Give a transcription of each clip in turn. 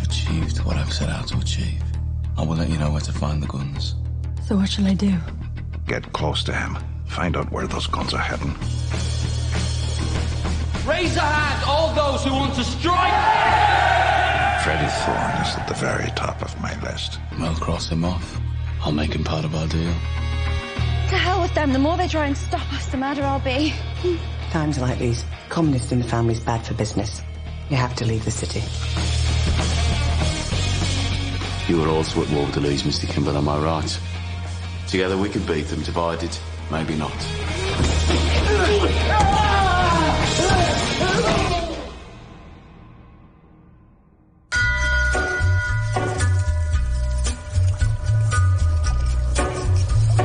achieved what I've set out to achieve, I will let you know where to find the guns. So what shall I do? Get close to him. Find out where those guns are heading. Raise a hand, all those who want to strike! Freddie Thorne is at the very top of my list. We'll cross him off. I'll make him part of our deal. To hell with them. The more they try and stop us, the madder I'll be. Times like these, communist in the family's bad for business. You have to leave the city. You were also at war with the Lees, Mr. Kimball, am I right? Together we could beat them, divided, maybe not.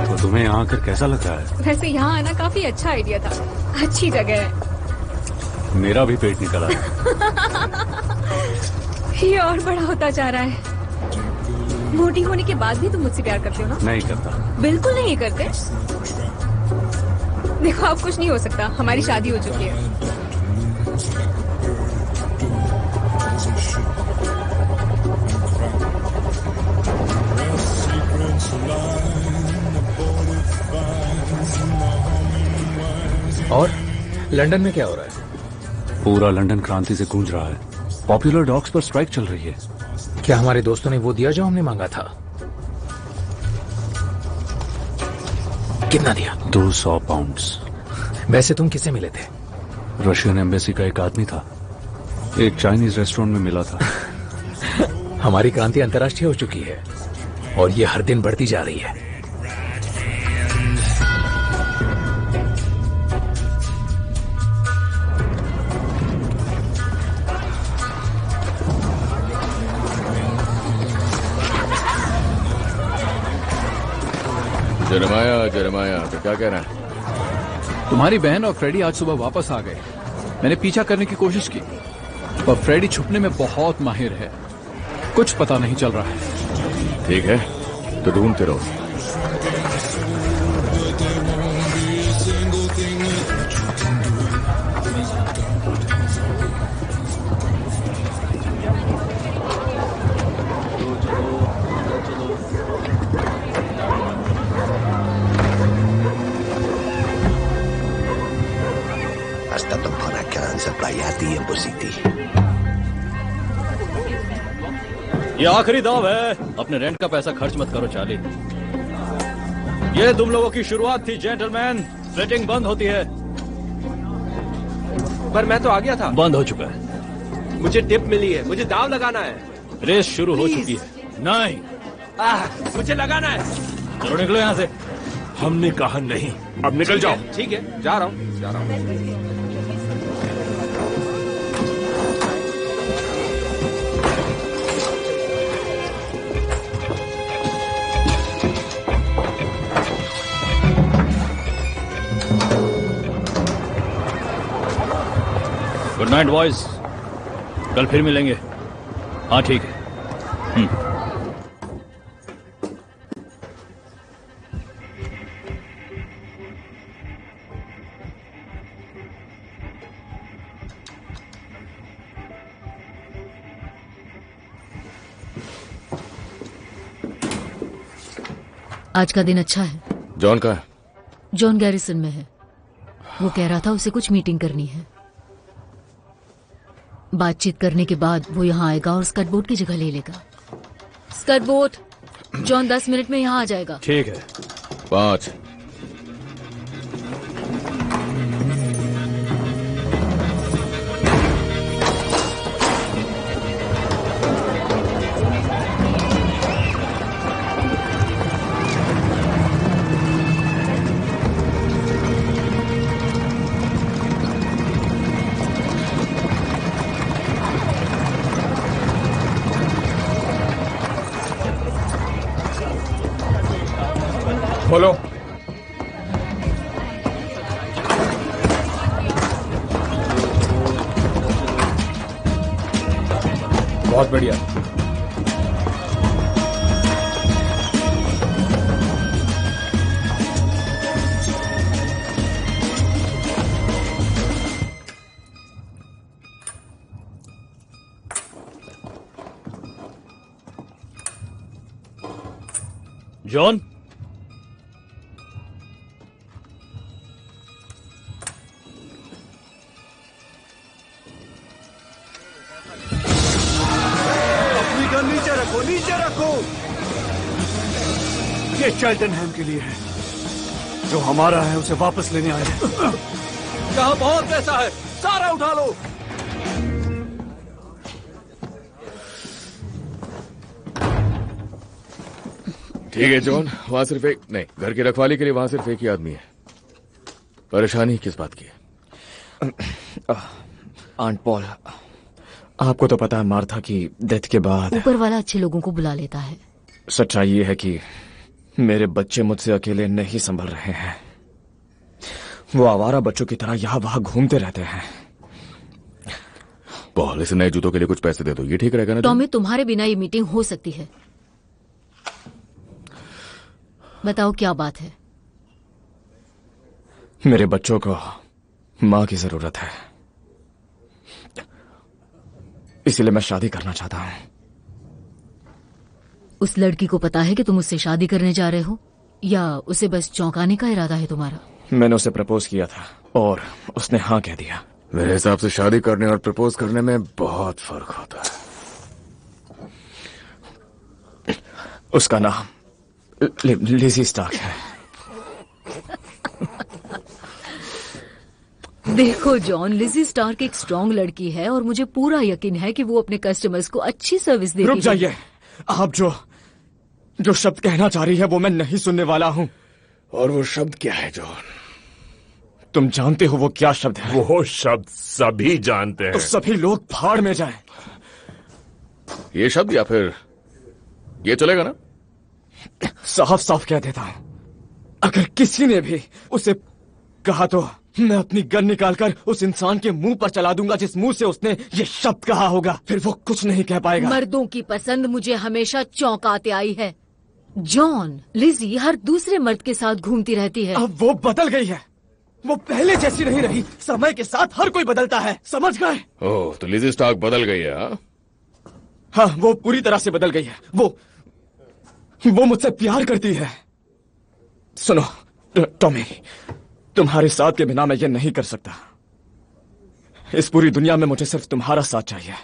तो तुम्हें यहाँ आकर कैसा लग रहा है? वैसे यहाँ आना काफी अच्छा आइडिया था। अच्छी जगह है। मेरा भी पेट निकला है। ये और बड़ा होता जा रहा है। मोटी होने के बाद भी तुम मुझसे प्यार करते हो ना? नहीं करता। बिल्कुल नहीं करते। देखो अब कुछ नहीं हो सकता, हमारी शादी हो चुकी है। और लंदन में क्या हो रहा है? पूरा लंदन क्रांति से गूंज रहा है। पॉपुलर डॉग्स पर स्ट्राइक चल रही है। क्या हमारे दोस्तों ने वो दिया जो हमने मांगा था? कितना दिया? 200 पाउंड्स। वैसे तुम किससे मिले थे? रशियन एम्बेसी का एक आदमी था, एक चाइनीज रेस्टोरेंट में मिला था। हमारी क्रांति अंतर्राष्ट्रीय हो चुकी है और ये हर दिन बढ़ती जा रही है। जरमाया तो क्या कह रहा है? तुम्हारी बहन और फ्रेडी आज सुबह वापस आ गए। मैंने पीछा करने की कोशिश की पर फ्रेडी छुपने में बहुत माहिर है, कुछ पता नहीं चल रहा है। ठीक है तो ढूंढते रहो। ये आखिरी दाव है, अपने रेंट का पैसा खर्च मत करो चार्ली। ये तुम लोगों की शुरुआत थी जेंटलमैन, स्प्लिटिंग बंद होती है। पर मैं तो आ गया था। बंद हो चुका है। मुझे टिप मिली है, मुझे दाव लगाना है। रेस शुरू हो चुकी है। नहीं मुझे लगाना है। चलो निकलो यहाँ से। हमने कहा नहीं, अब निकल जाओ। ठीक है जा रहा हूँ। गुड नाइट बॉयज, कल फिर मिलेंगे। हाँ ठीक है। आज का दिन अच्छा है। जॉन का है? जॉन गैरिसन में है। वो कह रहा था उसे कुछ मीटिंग करनी है। बातचीत करने के बाद वो यहाँ आएगा और स्कट बोट की जगह ले लेगा। स्कट बोट, जॉन 10 मिनट में यहाँ आ जाएगा। ठीक है। 5 बोलो। बहुत बढ़िया। जॉन, अपनी गन नीचे रखो, नीचे रखो। ये चेल्टनहैम के लिए है, जो हमारा है उसे वापस लेने आए हैं। यहाँ बहुत पैसा है, सारा उठा लो। ठीक है जॉन, वहां सिर्फ एक नहीं, घर की रखवाली के लिए वहां सिर्फ एक ही आदमी है। परेशानी किस बात की है? आंट पॉल, आपको तो पता है मार्था की डेथ के बाद ऊपर वाला अच्छे लोगों को बुला लेता है। सच्चाई ये है कि मेरे बच्चे मुझसे अकेले नहीं संभल रहे हैं। वो आवारा बच्चों की तरह यहाँ वहां घूमते रहते हैं। पॉल, इसे नए जूतों के लिए कुछ पैसे दे दो, ये ठीक रहेगा ना? टॉमी, तुम्हारे बिना ये मीटिंग हो सकती है। बताओ क्या बात है? मेरे बच्चों को मां की जरूरत है, इसीलिए मैं शादी करना चाहता हूं। उस लड़की को पता है कि तुम उससे शादी करने जा रहे हो, या उसे बस चौंकाने का इरादा है तुम्हारा? मैंने उसे प्रपोज किया था और उसने हाँ कह दिया। मेरे हिसाब से शादी करने और प्रपोज करने में बहुत फर्क होता है। उसका नाम लिजी स्टार्क है। देखो जॉन, लिजी स्टार्क एक स्ट्रॉन्ग लड़की है और मुझे पूरा यकीन है कि वो अपने कस्टमर्स को अच्छी सर्विस देगी। रुक जाइए, आप जो शब्द कहना चाह रही है वो मैं नहीं सुनने वाला हूं। और वो शब्द क्या है जॉन? तुम जानते हो वो क्या शब्द है? वो शब्द सभी जानते हैं। तो सभी लोग भाड़ में जाएं। ये शब्द या फिर ये चलेगा ना? साफ साफ कह देता हूं, अगर किसी ने भी उसे कहा तो मैं अपनी गन निकालकर उस इंसान के मुंह पर चला दूंगा जिस मुंह से उसने ये शब्द कहा होगा। फिर वो कुछ नहीं कह पाएगा। मर्दों की पसंद मुझे हमेशा चौंकाते आई है जॉन। लिजी हर दूसरे मर्द के साथ घूमती रहती है। अब वो बदल गई है, वो पहले जैसी नहीं रही। समय के साथ हर कोई बदलता है, समझ गए? ओह, तो लिजी स्टार्क बदल गई है? हाँ, वो पूरी तरह से बदल गई है। वो मुझसे प्यार करती है। सुनो टॉमी, तुम्हारे साथ के बिना मैं ये नहीं कर सकता। इस पूरी दुनिया में मुझे सिर्फ तुम्हारा साथ चाहिए।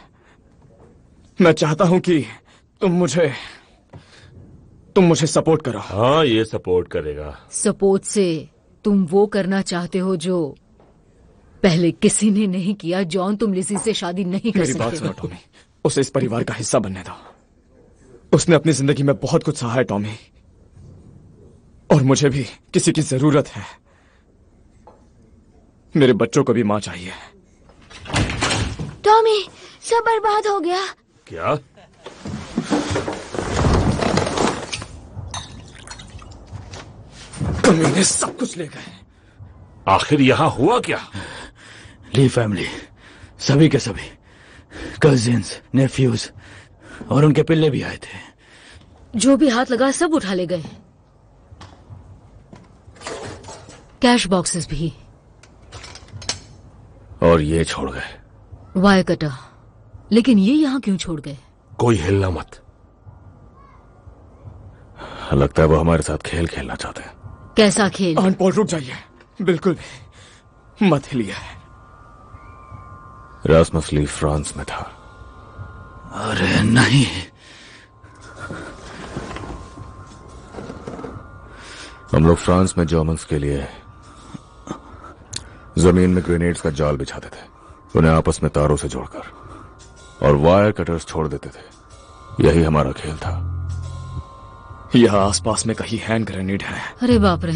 मैं चाहता हूं कि तुम मुझे सपोर्ट करो। हाँ, ये सपोर्ट करेगा। सपोर्ट से तुम वो करना चाहते हो जो पहले किसी ने नहीं किया। जॉन, तुम लिजी से शादी नहीं कर सकते। मेरी बात सुनो टॉमी, उसे इस परिवार का हिस्सा बनने दो। उसने अपनी जिंदगी में बहुत कुछ सहा है टॉमी, और मुझे भी किसी की जरूरत है। मेरे बच्चों को भी मां चाहिए। टॉमी, सब बर्बाद हो गया। क्या? तुमने सब कुछ ले गए। आखिर यहां हुआ क्या? ली फैमिली, सभी के सभी कजिन्स, नेफ्यूज और उनके पिल्ले भी आए थे। जो भी हाथ लगा सब उठा ले गए, कैश बॉक्सेस भी। और ये छोड़ गए वायर कटर। लेकिन ये यहां क्यों छोड़ गए? कोई हिलना मत। लगता है वो हमारे साथ खेल खेलना चाहते हैं। कैसा खेल? आंट पॉल, रुक जाइए, बिल्कुल भी मत हिलिए। रास्मस ली फ्रांस में था। अरे नहीं, हम लोग फ्रांस में जर्मन्स के लिए जमीन में ग्रेनेड्स का जाल बिछाते थे, उन्हें आपस में तारों से जोड़कर, और वायर कटर्स छोड़ देते थे। यही हमारा खेल था। यहाँ आसपास में कहीं हैंड ग्रेनेड है। अरे बाप रे।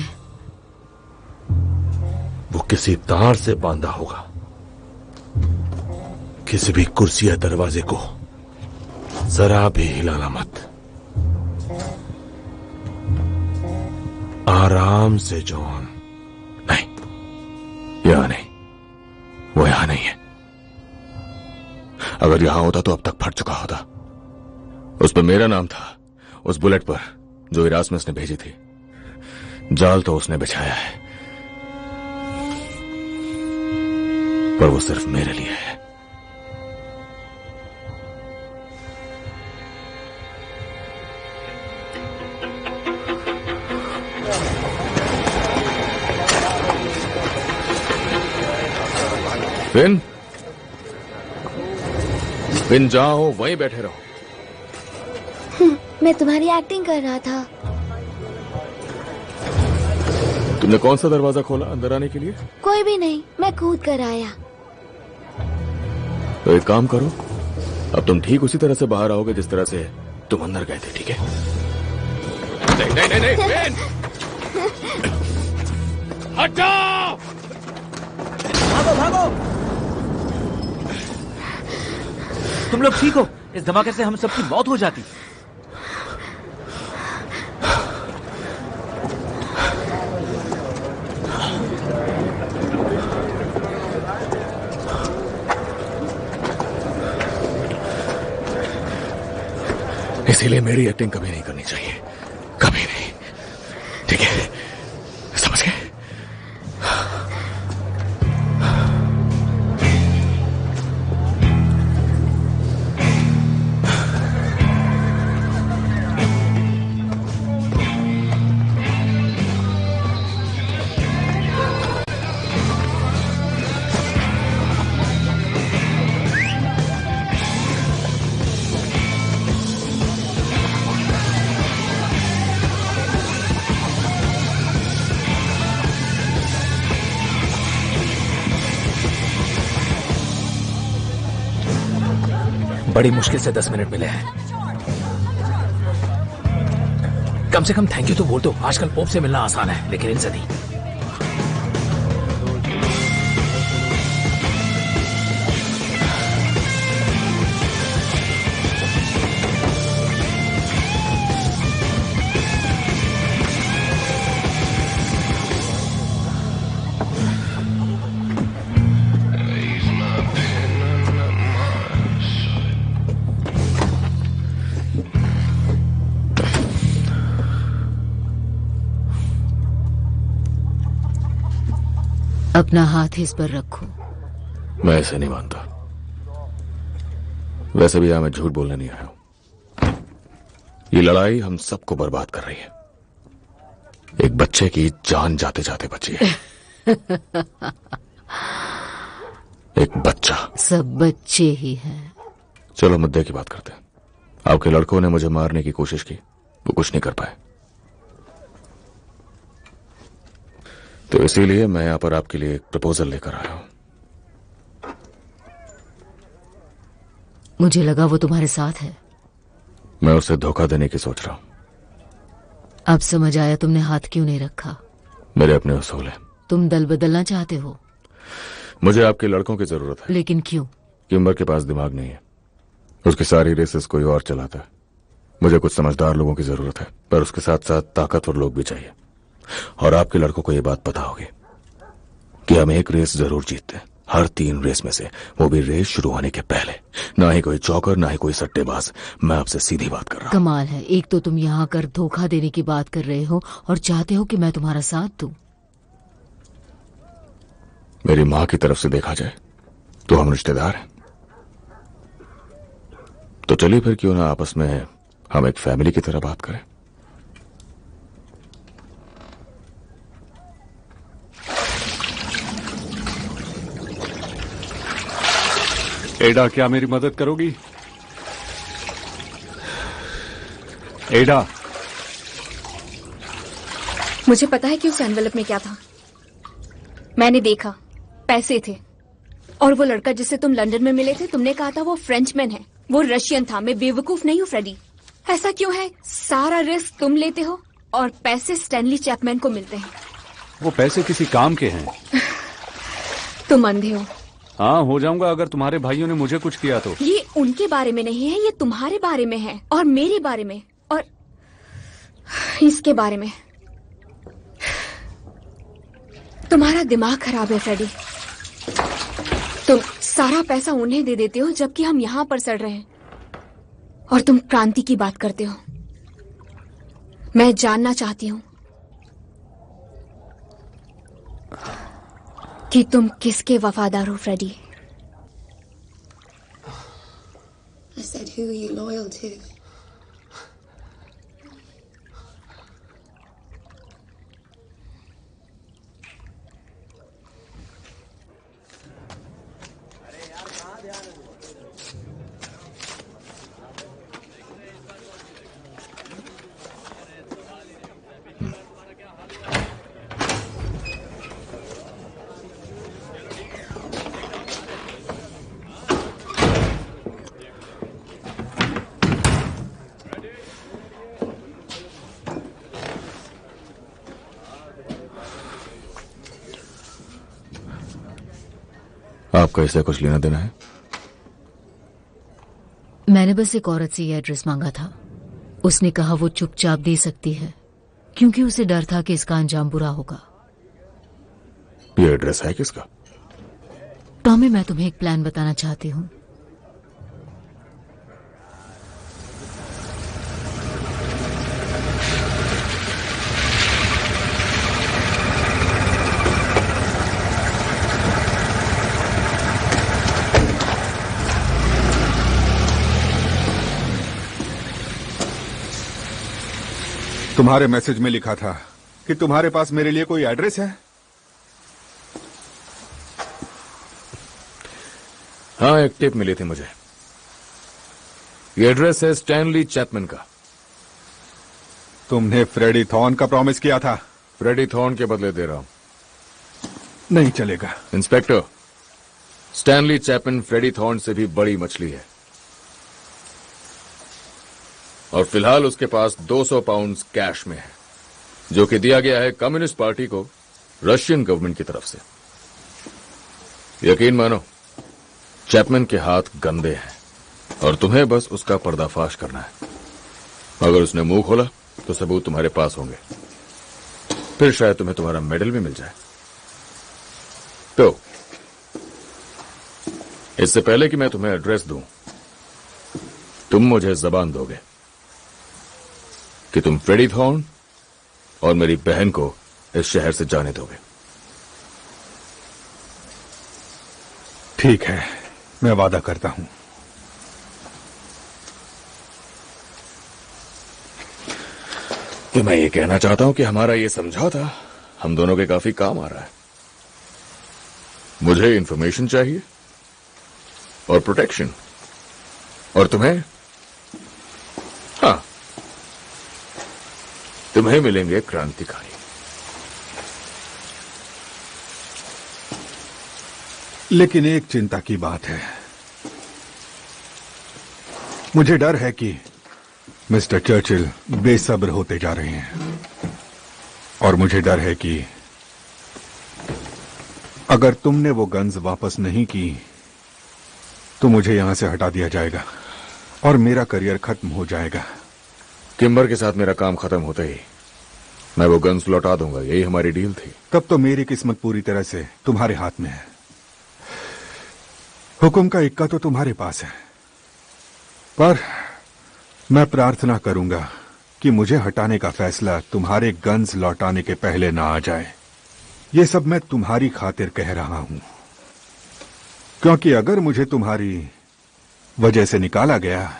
वो किसी तार से बांधा होगा। किसी भी कुर्सी या दरवाजे को जरा भी हिलाना मत। आराम से जॉन। नहीं, यहां नहीं, वो यहां नहीं है। अगर यहां होता तो अब तक फट चुका होता। उस पर मेरा नाम था, उस बुलेट पर जो इरास्मस ने भेजी थी। जाल तो उसने बिछाया है, पर वो सिर्फ मेरे लिए है। फिन फिन जहां हो वहीं बैठे रहो। मैं तुम्हारी एक्टिंग कर रहा था। तुमने कौन सा दरवाजा खोला अंदर आने के लिए? कोई भी नहीं, मैं कूद कर आया। तो एक काम करो, अब तुम ठीक उसी तरह से बाहर आओगे जिस तरह से तुम अंदर गए थे, ठीक है? नहीं नहीं नहीं, नहीं हटाओ! भागो भागो! तुम लोग ठीक हो? इस धमाके से हम सबकी मौत हो जाती। इसीलिए मेरी एक्टिंग कभी नहीं करनी चाहिए, कभी नहीं, ठीक है? समझ गए? बड़ी मुश्किल से 10 मिनट मिले हैं। कम से कम थैंक यू तो बोल दो। आजकल पोप से मिलना आसान है, लेकिन इनसे नहीं। अपना हाथ इस पर रखो। मैं ऐसे नहीं मानता। वैसे भी यहां मैं झूठ बोलने नहीं आया हूं। ये लड़ाई हम सबको बर्बाद कर रही है। एक बच्चे की जान जाते जाते बची है। एक बच्चा। सब बच्चे ही हैं। चलो मुद्दे की बात करते हैं। आपके लड़कों ने मुझे मारने की कोशिश की, वो कुछ नहीं कर पाए। तो इसीलिए मैं यहां पर आपके लिए एक प्रपोजल लेकर आया हूं। मुझे लगा वो तुम्हारे साथ है। मैं उसे धोखा देने की सोच रहा हूं। अब समझ आया तुमने हाथ क्यों नहीं रखा। मेरे अपने उसूल हैं। तुम दल बदलना चाहते हो। मुझे आपके लड़कों की जरूरत है। लेकिन क्यों? किम्बर के पास दिमाग नहीं है। उसकी सारी रेसेस कोई और चलाता है। मुझे कुछ समझदार लोगों की जरूरत है, पर उसके साथ साथ ताकतवर लोग भी चाहिए। और आपके लड़कों को यह बात पता होगी कि हम एक रेस जरूर जीतते हैं, हर 3 रेस में से, वो भी रेस शुरू होने के पहले। ना ही कोई चौकर, ना ही कोई सट्टेबाज। मैं आपसे सीधी बात कर रहा हूं। कमाल है, एक तो तुम यहाँ कर धोखा देने की बात कर रहे हो और चाहते हो कि मैं तुम्हारा साथ दूं। मेरी मां की तरफ से देखा जाए तो हम रिश्तेदार हैं। तो चलिए फिर क्यों ना आपस में हम एक फैमिली की तरह बात करें। एडा, क्या मेरी मदद करोगी? एडा, मुझे पता है कि उस एनवेलप में क्या था। मैंने देखा, पैसे थे। और वो लड़का जिससे तुम लंदन में मिले थे, तुमने कहा था वो फ्रेंचमैन है। वो रशियन था। मैं बेवकूफ नहीं हूँ फ्रेडी। ऐसा क्यों है? सारा रिस्क तुम लेते हो और पैसे स्टैनली चैपमैन को मिलते हैं। वो पैसे किसी काम के हैं। तुम अंधे हो। हाँ, हो जाऊंगा अगर तुम्हारे भाइयों ने मुझे कुछ किया तो। ये उनके बारे में नहीं है, ये तुम्हारे बारे में है और मेरे बारे में और इसके बारे में। तुम्हारा दिमाग खराब है फ्रेडी। तुम सारा पैसा उन्हें दे देते हो जबकि हम यहाँ पर सड़ रहे हैं, और तुम क्रांति की बात करते हो। मैं जानना चाहती हूँ कि तुम किसके वफादार हो Freddy. I said, who are you loyal to? आपका इससे कुछ लेना देना है? मैंने बस एक औरत से ये एड्रेस मांगा था। उसने कहा वो चुपचाप दे सकती है क्योंकि उसे डर था कि इसका अंजाम बुरा होगा। ये एड्रेस है किसका? टॉमी, मैं तुम्हें एक प्लान बताना चाहती हूँ। तुम्हारे मैसेज में लिखा था कि तुम्हारे पास मेरे लिए कोई एड्रेस है? हाँ, एक टिप मिली थी मुझे। ये एड्रेस है स्टैनली चैपमैन का। तुमने फ्रेडी थॉर्न का प्रॉमिस किया था। फ्रेडी थॉर्न के बदले दे रहा हूं। नहीं चलेगा। Inspector, Stanley Chapman Freddie Thorne से भी बड़ी मछली है और फिलहाल उसके पास 200 पाउंड्स कैश में है, जो कि दिया गया है कम्युनिस्ट पार्टी को रशियन गवर्नमेंट की तरफ से। यकीन मानो, चैपमैन के हाथ गंदे हैं और तुम्हें बस उसका पर्दाफाश करना है। अगर उसने मुंह खोला तो सबूत तुम्हारे पास होंगे, फिर शायद तुम्हें तुम्हारा मेडल भी मिल जाए। तो इससे पहले कि मैं तुम्हें एड्रेस दूं, तुम मुझे जबान दोगे कि तुम फ्रेडी थॉर्न और मेरी बहन को इस शहर से जाने दोगे? ठीक है, मैं वादा करता हूं। तो मैं ये कहना चाहता हूं कि हमारा ये समझौता हम दोनों के काफी काम आ रहा है। मुझे इंफॉर्मेशन चाहिए और प्रोटेक्शन, और तुम्हें, हाँ, तुम्हें मिलेंगे क्रांतिकारी। लेकिन एक चिंता की बात है। मुझे डर है कि मिस्टर चर्चिल बेसब्र होते जा रहे हैं और मुझे डर है कि अगर तुमने वो गन्स वापस नहीं की तो मुझे यहां से हटा दिया जाएगा और मेरा करियर खत्म हो जाएगा। किम्बर के साथ मेरा काम खत्म होते ही मैं वो गन्स लौटा दूंगा, यही हमारी डील थी। तब तो मेरी किस्मत पूरी तरह से तुम्हारे हाथ में है। हुक्म का इक्का तो तुम्हारे पास है, पर मैं प्रार्थना करूंगा कि मुझे हटाने का फैसला तुम्हारे गन्स लौटाने के पहले ना आ जाए। ये सब मैं तुम्हारी खातिर कह रहा हूं, क्योंकि अगर मुझे तुम्हारी वजह से निकाला गया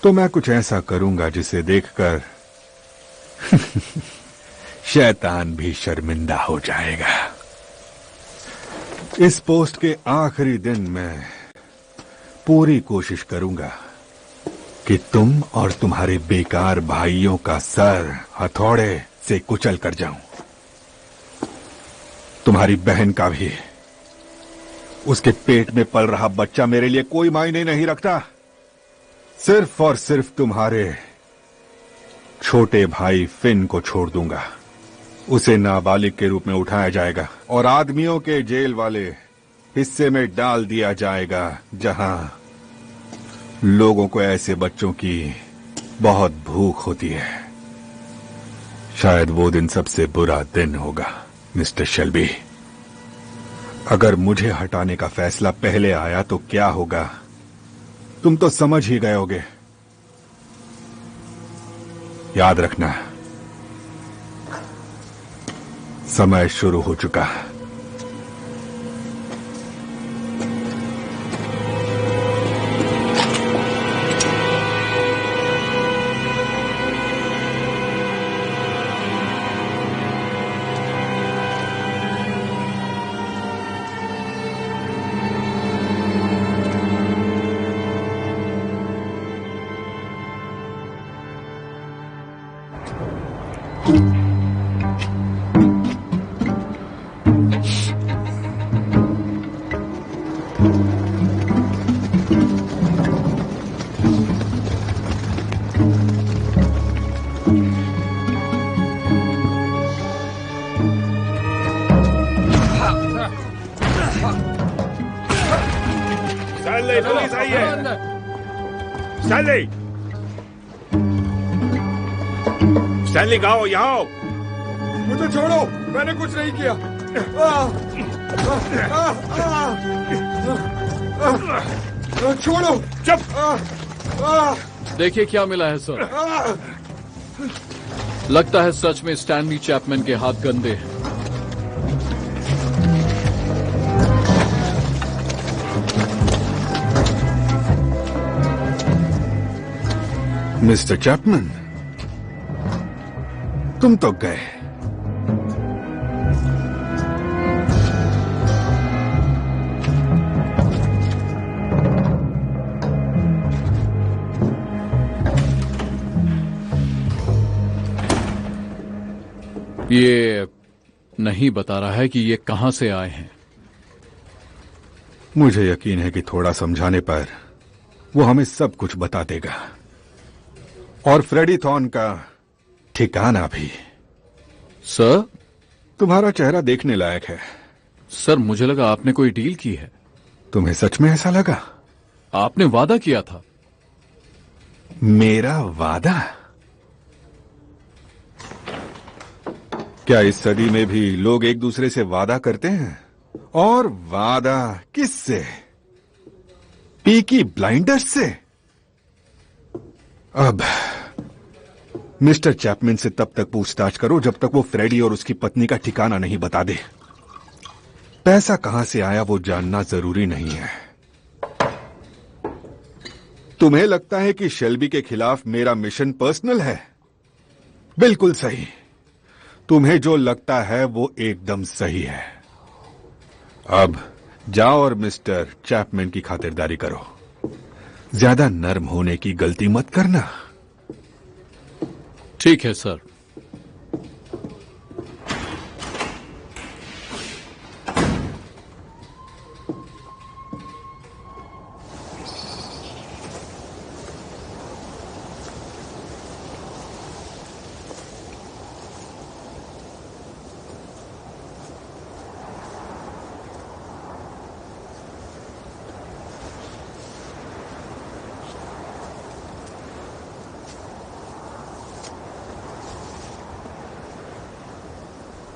तो मैं कुछ ऐसा करूंगा जिसे देखकर शैतान भी शर्मिंदा हो जाएगा। इस पोस्ट के आखिरी दिन मैं पूरी कोशिश करूंगा कि तुम और तुम्हारे बेकार भाइयों का सर हथौड़े से कुचल कर जाऊं। तुम्हारी बहन का भी। उसके पेट में पल रहा बच्चा मेरे लिए कोई मायने नहीं रखता। सिर्फ और सिर्फ तुम्हारे छोटे भाई फिन को छोड़ दूंगा। उसे नाबालिग के रूप में उठाया जाएगा और आदमियों के जेल वाले हिस्से में डाल दिया जाएगा, जहां लोगों को ऐसे बच्चों की बहुत भूख होती है। शायद वो दिन सबसे बुरा दिन होगा, मिस्टर शेल्बी। अगर मुझे हटाने का फैसला पहले आया तो क्या होगा, तुम तो समझ ही गए होगे। याद रखना, समय शुरू हो चुका है। स्टैनली, पुलिस आई है। स्टैनली, स्टैनली कहाँ हो? यहाँ आओ। मुझे छोड़ो, मैंने कुछ नहीं किया। छोड़ो। चुप। देखिए क्या मिला है सर। लगता है सच में स्टैनली चैपमैन के हाथ गंदे हैं। मिस्टर चैपमैन, तुम तो गए। ये नहीं बता रहा है कि ये कहां से आए हैं। मुझे यकीन है कि थोड़ा समझाने पर वो हमें सब कुछ बता देगा, और फ्रेडी थॉर्न का ठिकाना भी। सर, तुम्हारा चेहरा देखने लायक है। सर, मुझे लगा आपने कोई डील की है। तुम्हें सच में ऐसा लगा? आपने वादा किया था। मेरा वादा? क्या इस सदी में भी लोग एक दूसरे से वादा करते हैं? और वादा किससे? पीकी ब्लाइंडर्स से? अब मिस्टर चैपमैन से तब तक पूछताछ करो जब तक वो फ्रेडी और उसकी पत्नी का ठिकाना नहीं बता दे। पैसा कहां से आया वो जानना जरूरी नहीं है। तुम्हें लगता है कि शेल्बी के खिलाफ मेरा मिशन पर्सनल है? बिल्कुल सही। तुम्हें जो लगता है वो एकदम सही है। अब जाओ और मिस्टर चैपमैन की खातिरदारी करो। ज्यादा नर्म होने की गलती मत करना। ठीक है सर।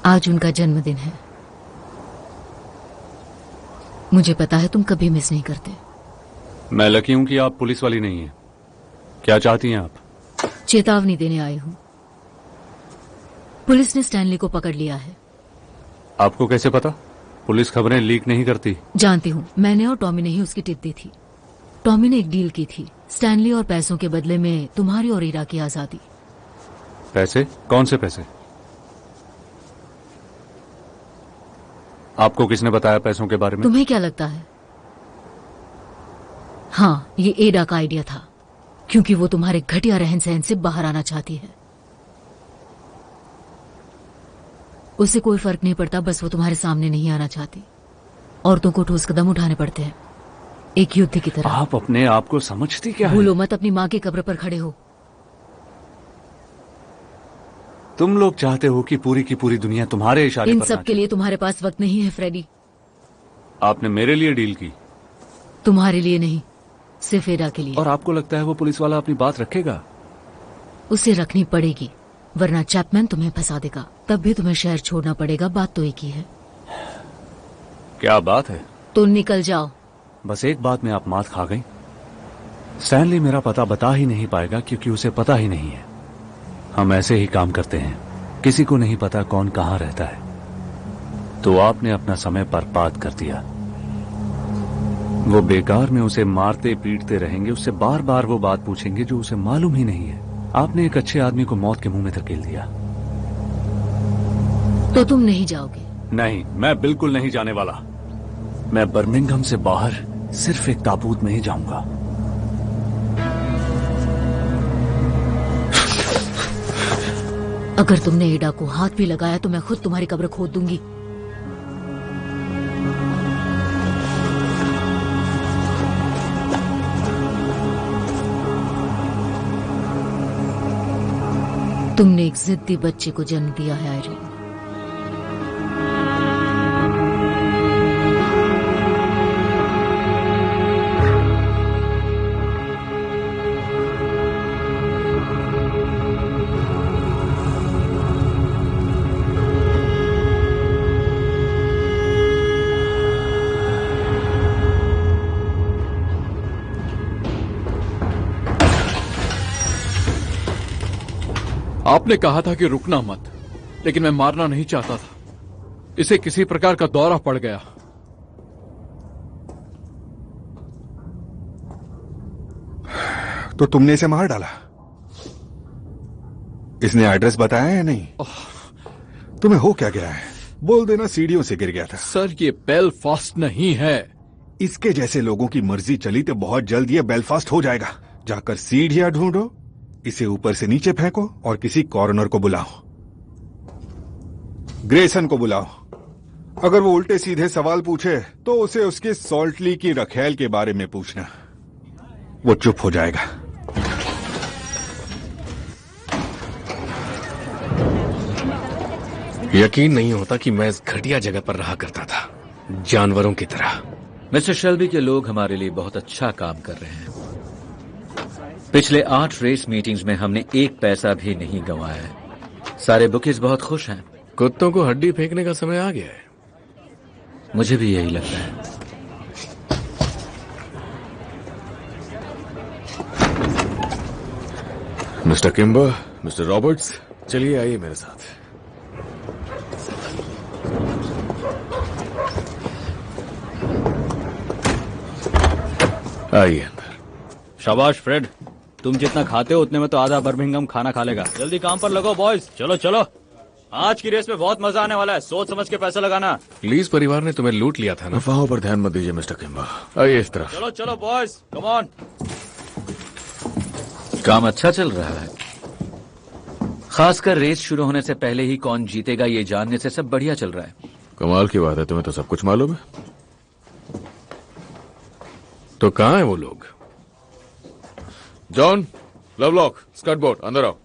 आज उनका जन्मदिन है। मुझे पता है तुम कभी मिस नहीं करते। मैं लकी हूं कि आप पुलिस वाली नहीं हैं। क्या चाहती हैं आप? चेतावनी देने आई हूं। पुलिस ने स्टैनली को पकड़ लिया है। आपको कैसे पता? पुलिस खबरें लीक नहीं करती। जानती हूं, मैंने और टॉमी ने ही उसकी टिप दी थी। टॉमी ने एक डील की थी, स्टैनली और पैसों के बदले में तुम्हारी और ईरा की आजादी। पैसे? कौन से पैसे? आपको किसने बताया पैसों के बारे में? तुम्हें क्या लगता है? हाँ, ये एडा का आइडिया था, क्योंकि वो तुम्हारे घटिया रहन सहन से बाहर आना चाहती है। उससे कोई फर्क नहीं पड़ता, बस वो तुम्हारे सामने नहीं आना चाहती। औरतों को ठोस कदम उठाने पड़ते हैं, एक युद्ध की तरह। आप अपने आप को समझती क्या? भूलो मत, अपनी माँ की कब्र पर खड़े हो। तुम लोग चाहते हो कि पूरी की पूरी दुनिया तुम्हारे इशारे इन पर सब के लिए तुम्हारे पास वक्त नहीं है फ्रेडी। आपने मेरे लिए डील की? तुम्हारे लिए नहीं, सिर्फ एडा के लिए। और आपको लगता है वो पुलिस वाला अपनी बात रखेगा? उसे रखनी पड़ेगी, वरना चैपमैन तुम्हें फंसा देगा। तब भी तुम्हें शहर छोड़ना पड़ेगा। बात तो एक ही है। क्या बात है? तो निकल जाओ। बस एक बात में आप मात खा गई। स्टैनली मेरा पता बता ही नहीं पाएगा, क्योंकि उसे पता ही नहीं है। हम ऐसे ही काम करते हैं, किसी को नहीं पता कौन कहां रहता है। तो आपने अपना समय बर्बाद कर दिया। वो बेकार में उसे मारते पीटते रहेंगे, उससे बार बार वो बात पूछेंगे जो उसे मालूम ही नहीं है। आपने एक अच्छे आदमी को मौत के मुंह में धकेल दिया। तो तुम नहीं जाओगे? नहीं, मैं बिल्कुल नहीं जाने वाला। मैं बर्मिंघम से बाहर सिर्फ एक ताबूत में ही जाऊंगा। अगर तुमने एडा को हाथ भी लगाया तो मैं खुद तुम्हारी कब्र खोद दूंगी। तुमने एक जिद्दी बच्चे को जन्म दिया है आयरीन। आपने कहा था कि रुकना मत, लेकिन मैं मारना नहीं चाहता था। इसे किसी प्रकार का दौरा पड़ गया। तो तुमने इसे मार डाला? इसने एड्रेस बताया या नहीं? तुम्हें हो क्या गया है? बोल देना सीढ़ियों से गिर गया था। सर, ये बेलफास्ट नहीं है। इसके जैसे लोगों की मर्जी चली तो बहुत जल्द ये बेलफास्ट हो जाएगा। जाकर सीढ़ियां ढूंढो, इसे ऊपर से नीचे फेंको और किसी कॉर्नर को बुलाओ। ग्रेसन को बुलाओ। अगर वो उल्टे सीधे सवाल पूछे तो उसे उसके सॉल्ट ली की रखेल के बारे में पूछना। वो चुप हो जाएगा। यकीन नहीं होता कि मैं इस घटिया जगह पर रहा करता था, जानवरों की तरह। मिस्टर शेल्बी के लोग हमारे लिए बहुत अच्छा काम कर रहे हैं। पिछले 8 रेस मीटिंग्स में हमने एक पैसा भी नहीं गंवाया है। सारे बुकीज बहुत खुश हैं। कुत्तों को हड्डी फेंकने का समय आ गया है। मुझे भी यही लगता है। मिस्टर किम्बर, मिस्टर रॉबर्ट्स, चलिए आइए मेरे साथ। आइए अंदर। शाबाश फ्रेड, तुम जितना खाते हो उतने में तो आधा बर्मिंघम खाना खा लेगा। जल्दी काम पर लगो बॉयज, चलो चलो। आज की रेस में बहुत मजा आने वाला है, सोच समझ के पैसा लगाना। लीज परिवार ने तुम्हें लूट लिया था ना। अफवाहों पर ध्यान मत दीजिए मिस्टर किम्बर, आइए इस तरफ। चलो चलो बॉयज, कम ऑन। काम अच्छा चल रहा है। खासकर रेस शुरू होने से पहले ही कौन जीतेगा ये जानने से सब बढ़िया चल रहा है। कमाल की बात है, तुम्हें तो सब कुछ मालूम है। तो कहाँ है वो लोग? जॉन, लवलॉक, स्कर्ट बोर्ड, अंदर आओ।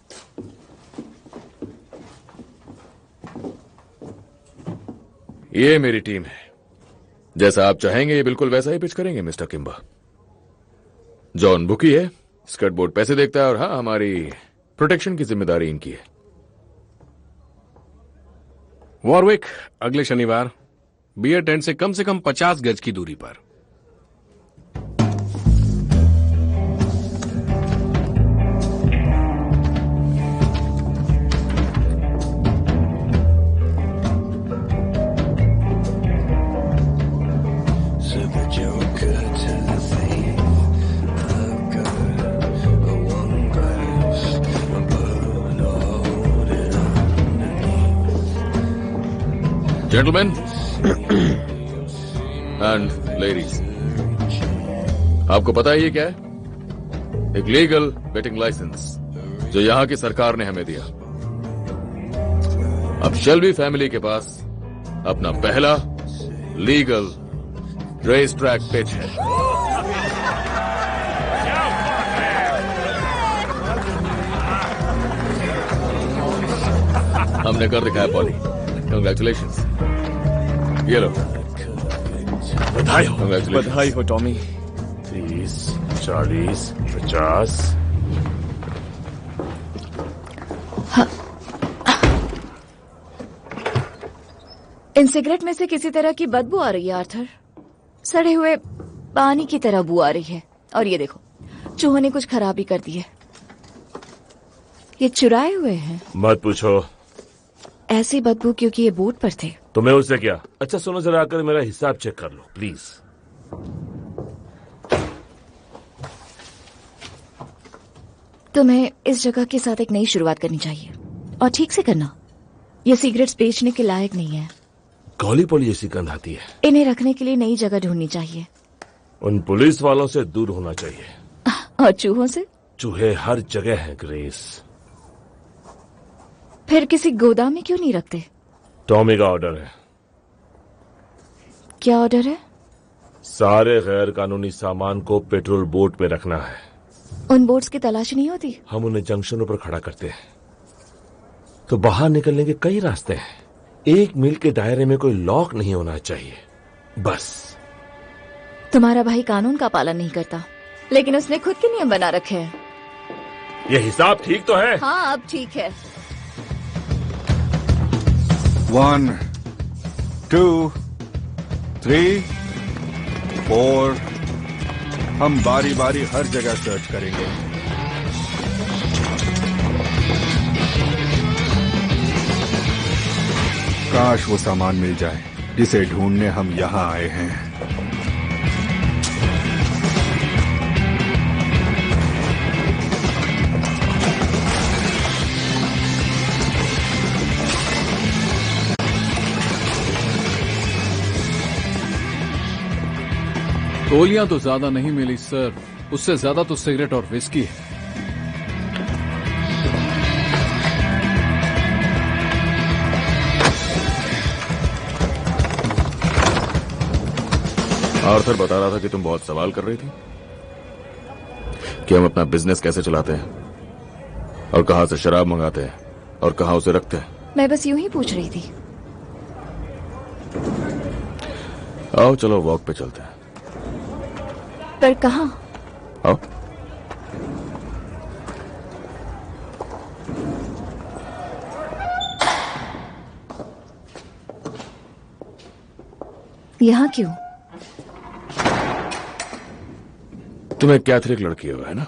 ये मेरी टीम है। जैसा आप चाहेंगे ये बिल्कुल वैसा ही पिच करेंगे मिस्टर किम्बर। जॉन बुकी है, स्कर्ट बोर्ड पैसे देखता है, और हाँ, हमारी प्रोटेक्शन की जिम्मेदारी इनकी है। वॉरविक, अगले शनिवार बियर टेंट से कम 50 गज की दूरी पर। जेंटलमैन एंड लेडीज, आपको पता है ये क्या है? एक लीगल बेटिंग लाइसेंस जो यहां की सरकार ने हमें दिया। अब शेल्बी फैमिली के पास अपना पहला लीगल रेस ट्रैक पिच है। हमने कर दिखाया पॉली, कंग्रेचुलेशंस। ये लो। बधाई हो, बधाई हो टॉमी। 30, 40, 50। इन सिगरेट में से किसी तरह की बदबू आ रही है आर्थर। सड़े हुए पानी की तरह बू आ रही है। और ये देखो, चूहों ने कुछ खराबी कर दी है। ये चुराए हुए हैं। मत पूछो। ऐसी बदबू क्योंकि ये बोट पर थे। तुम्हें उससे क्या? अच्छा सुनो, जरा आकर मेरा हिसाब चेक कर लो प्लीज। तुम्हें इस जगह के साथ एक नई शुरुआत करनी चाहिए, और ठीक से करना। ये सिगरेट्स बेचने के लायक नहीं है। कौली पोली जैसी गंध आती है। इन्हें रखने के लिए नई जगह ढूंढनी चाहिए। उन पुलिस वालों से दूर होना चाहिए। और चूहों से? चूहे हर जगह हैं ग्रेस। फिर किसी गोदाम में क्यों नहीं रखते? टॉमी का ऑर्डर है। क्या ऑर्डर है? सारे गैर कानूनी सामान को पेट्रोल बोट में रखना है। उन बोट्स की तलाश नहीं होती? हम उन्हें जंक्शनों पर खड़ा करते हैं, तो बाहर निकलने के कई रास्ते हैं। 1 मील के दायरे में कोई लॉक नहीं होना चाहिए, बस। तुम्हारा भाई कानून का पालन नहीं करता, लेकिन उसने खुद के नियम बना रखे हैं। ये हिसाब ठीक तो है? हाँ, अब ठीक है। 1, 2, 3, 4। हम बारी बारी हर जगह सर्च करेंगे। काश वो सामान मिल जाए जिसे ढूंढने हम यहाँ आए हैं। गोलियां तो ज्यादा नहीं मिली सर, उससे ज्यादा तो सिगरेट और विस्की है। आर्थर बता रहा था कि तुम बहुत सवाल कर रही थी कि हम अपना बिजनेस कैसे चलाते हैं और कहां से शराब मंगाते हैं और कहां उसे रखते हैं। मैं बस यूं ही पूछ रही थी। आओ चलो वॉक पे चलते हैं। पर कहां? आओ। यहाँ क्यों? तुम एक कैथलिक लड़की हो, है ना?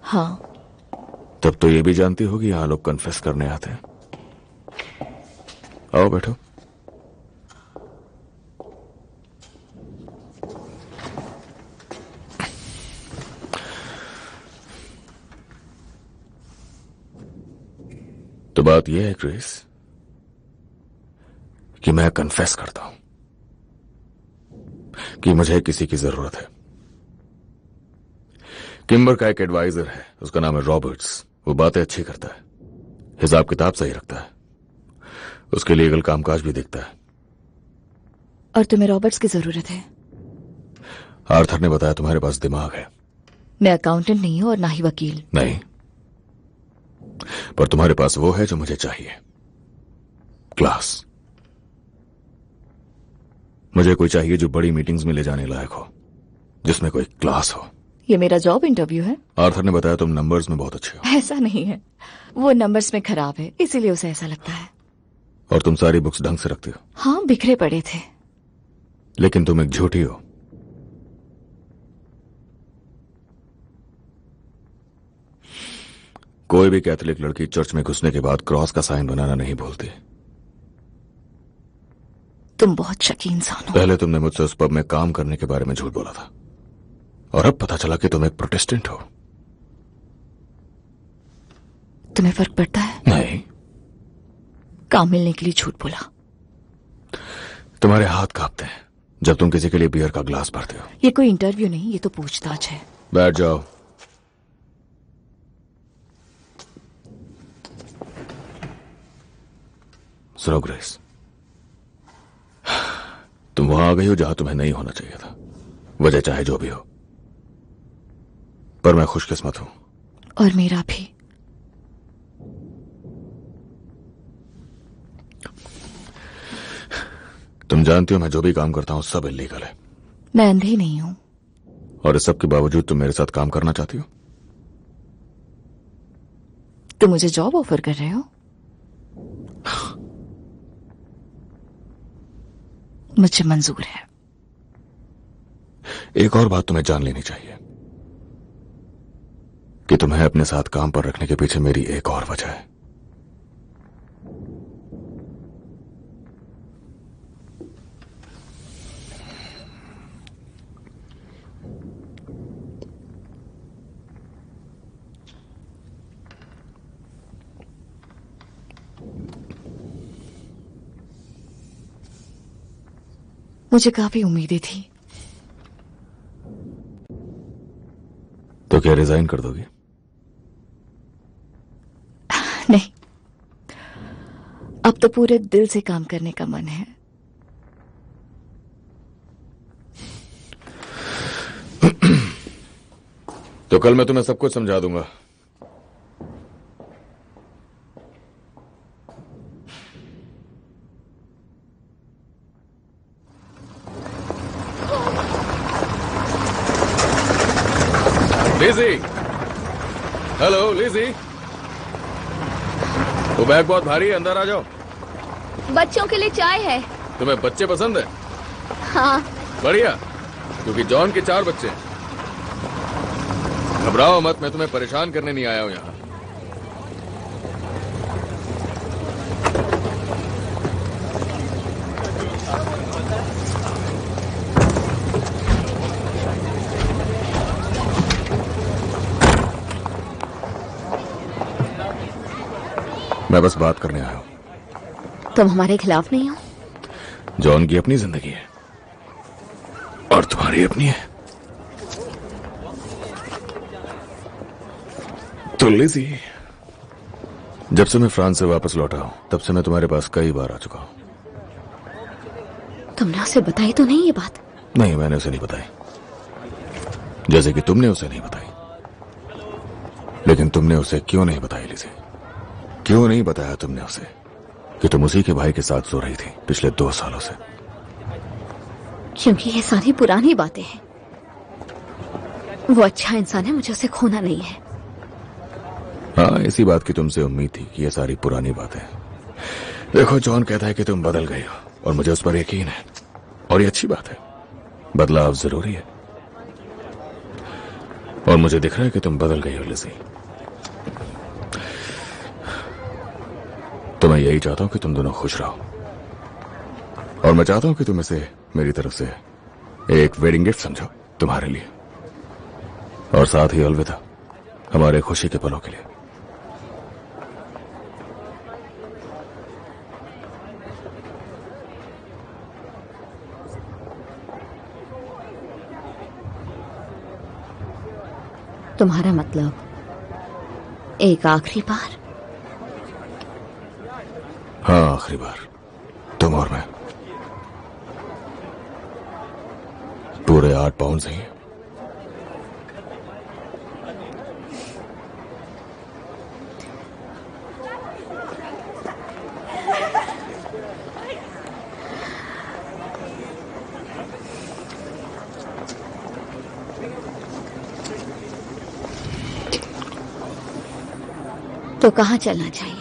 हाँ। तब तो ये भी जानती होगी यहां लोग कन्फेस करने आते हैं। आओ बैठो। तो बात यह है ग्रेस कि मैं कन्फेस करता हूं कि मुझे किसी की जरूरत है। किम्बर का एक एडवाइजर है, उसका नाम है रॉबर्ट्स। वो बातें अच्छी करता है, हिसाब किताब सही रखता है, उसके लीगल कामकाज भी देखता है। और तुम्हें रॉबर्ट्स की जरूरत है? आर्थर ने बताया तुम्हारे पास दिमाग है। मैं अकाउंटेंट नहीं हूं और ना ही वकील। नहीं, पर तुम्हारे पास वो है जो मुझे चाहिए, क्लास। मुझे कोई चाहिए जो बड़ी मीटिंग्स में ले जाने लायक हो, जिसमें कोई क्लास हो। ये मेरा जॉब इंटरव्यू है? आर्थर ने बताया तुम नंबर्स में बहुत अच्छे हो। ऐसा नहीं है, वो नंबर्स में खराब है, इसीलिए उसे ऐसा लगता है। और तुम सारी बुक्स ढंग से रखती हो। हाँ, बिखरे पड़े थे। लेकिन तुम एक झूठी हो। कोई भी कैथोलिक लड़की चर्च में घुसने के बाद क्रॉस का साइन बनाना नहीं भूलती। तुम बहुत शकीन इंसान हो। पहले तुमने मुझसे उस पब में काम करने के बारे में झूठ बोला था, और अब पता चला कि तुम एक प्रोटेस्टेंट हो। तुम्हें फर्क पड़ता है? नहीं। काम मिलने के लिए झूठ बोला। तुम्हारे हाथ कांपते हैं जब तुम किसी के लिए बियर का ग्लास भरते हो। ये कोई इंटरव्यू नहीं, ये तो पूछताछ है। बैठ जाओ। सुनो ग्रेस, तुम वहां आ गई हो जहां तुम्हें नहीं होना चाहिए था, वजह चाहे जो भी हो, पर मैं खुशकिस्मत हूं। और मेरा भी। तुम जानती हो मैं जो भी काम करता हूं सब इल्लीगल है। मैं अंधी नहीं हूं। और इस सब के बावजूद तुम मेरे साथ काम करना चाहती हो? तुम मुझे जॉब ऑफर कर रहे हो? मुझे मंजूर है। एक और बात तुम्हें जान लेनी चाहिए कि तुम्हें अपने साथ काम पर रखने के पीछे मेरी एक और वजह है। मुझे काफी उम्मीदें थी। तो क्या रिजाइन कर दोगी? नहीं, अब तो पूरे दिल से काम करने का मन है। तो कल मैं तुम्हें सब कुछ समझा दूंगा। लिज़ी, हेलो लिज़ी, वो बैग बहुत भारी है, अंदर आ जाओ। बच्चों के लिए चाय है। तुम्हें बच्चे पसंद है? हाँ। बढ़िया, क्योंकि जॉन के 4 बच्चे हैं। घबराओ मत, मैं तुम्हें परेशान करने नहीं आया हूं यहां। मैं बस बात करने आया हूं। तुम हमारे खिलाफ नहीं हो? जॉन की अपनी जिंदगी है और तुम्हारी अपनी है। तो लिज़ी, जब से मैं फ्रांस से वापस लौटा हूं तब से मैं तुम्हारे पास कई बार आ चुका हूं। तुमने उसे बताई तो नहीं ये बात? नहीं, मैंने उसे नहीं बताई, जैसे कि तुमने उसे नहीं बताई। लेकिन तुमने उसे क्यों नहीं बताई लिज़ी? क्यों नहीं बताया तुमने उसे कि तुम उसी के भाई के साथ सो रही थी पिछले 2 सालों से? क्योंकि ये सारी पुरानी बातें हैं। वो अच्छा इंसान है, मुझे उसे खोना नहीं है। हाँ, इसी बात की तुमसे उम्मीद थी कि ये सारी पुरानी बातें। देखो, जॉन कहता है कि तुम बदल गई हो और मुझे उस पर यकीन है, और ये अच्छी बात है। बदलाव जरूरी है और मुझे दिख रहा है कि तुम बदल गई हो लिज़ी। तो मैं यही चाहता हूं कि तुम दोनों खुश रहो, और मैं चाहता हूं कि तुम इसे मेरी तरफ से एक वेडिंग गिफ्ट समझो तुम्हारे लिए, और साथ ही अलविदा हमारे खुशी के पलों के लिए। तुम्हारा मतलब एक आखिरी बार? हाँ, आखिरी बार, तुम और मैं। पूरे 8 पाउंड सही है। तो कहाँ चलना चाहिए?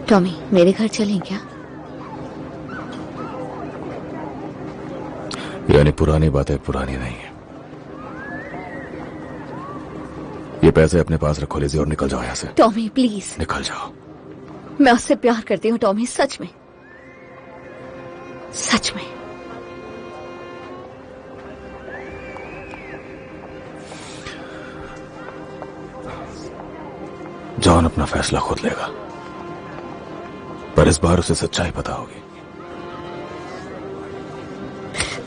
टॉमी, मेरे घर चलें क्या? यानी पुरानी बातें पुरानी नहीं है। ये पैसे अपने पास रखो लिज़ी और निकल जाओ यहां से। Tommy please. निकल जाओ। मैं उससे प्यार करती हूँ टॉमी, सच में, सच में। जॉन अपना फैसला खुद लेगा, पर इस बार उसे सच्चाई पता होगी।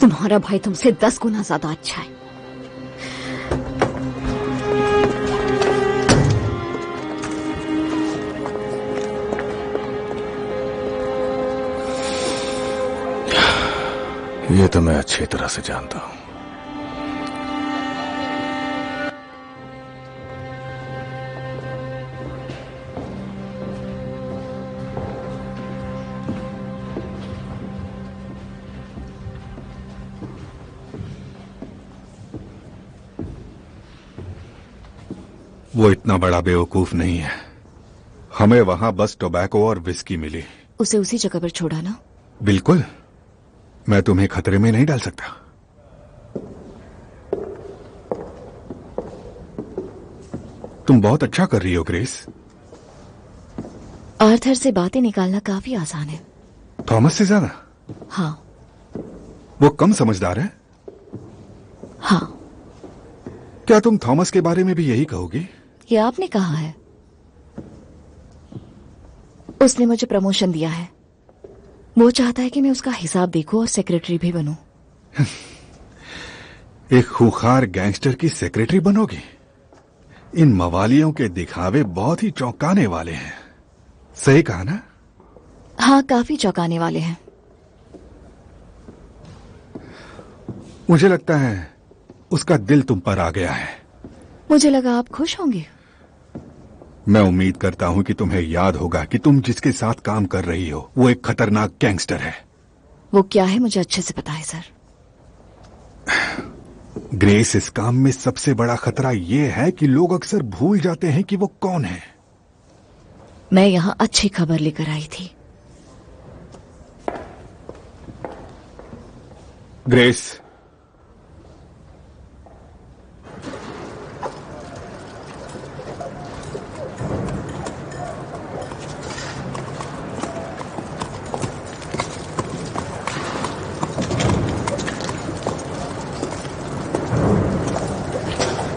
तुम्हारा भाई तुमसे 10 गुना ज्यादा अच्छा है। ये तो मैं अच्छी तरह से जानता हूं। वो इतना बड़ा बेवकूफ नहीं है। हमें वहां बस टोबैको और विस्की मिली। उसे उसी जगह पर छोड़ा ना? बिल्कुल, मैं तुम्हें खतरे में नहीं डाल सकता। तुम बहुत अच्छा कर रही हो ग्रेस। आर्थर से बातें निकालना काफी आसान है। थॉमस से ज्यादा? हाँ। वो कम समझदार है? हाँ। क्या तुम थॉमस के बारे में भी यही कहोगी? ये आपने कहा है। उसने मुझे प्रमोशन दिया है। वो चाहता है कि मैं उसका हिसाब देखूं और सेक्रेटरी भी बनूं। एक खूंखार गैंगस्टर की सेक्रेटरी बनोगी? इन मवालियों के दिखावे बहुत ही चौंकाने वाले हैं। सही कहा ना? हाँ, काफी चौंकाने वाले हैं। मुझे लगता है उसका दिल तुम पर आ गया है। मुझे लगा आप खुश होंगे। मैं उम्मीद करता हूं कि तुम्हें याद होगा कि तुम जिसके साथ काम कर रही हो वो एक खतरनाक गैंगस्टर है। वो क्या है मुझे अच्छे से पता है सर। ग्रेस, इस काम में सबसे बड़ा खतरा यह है कि लोग अक्सर भूल जाते हैं कि वो कौन है। मैं यहां अच्छी खबर लेकर आई थी। ग्रेस,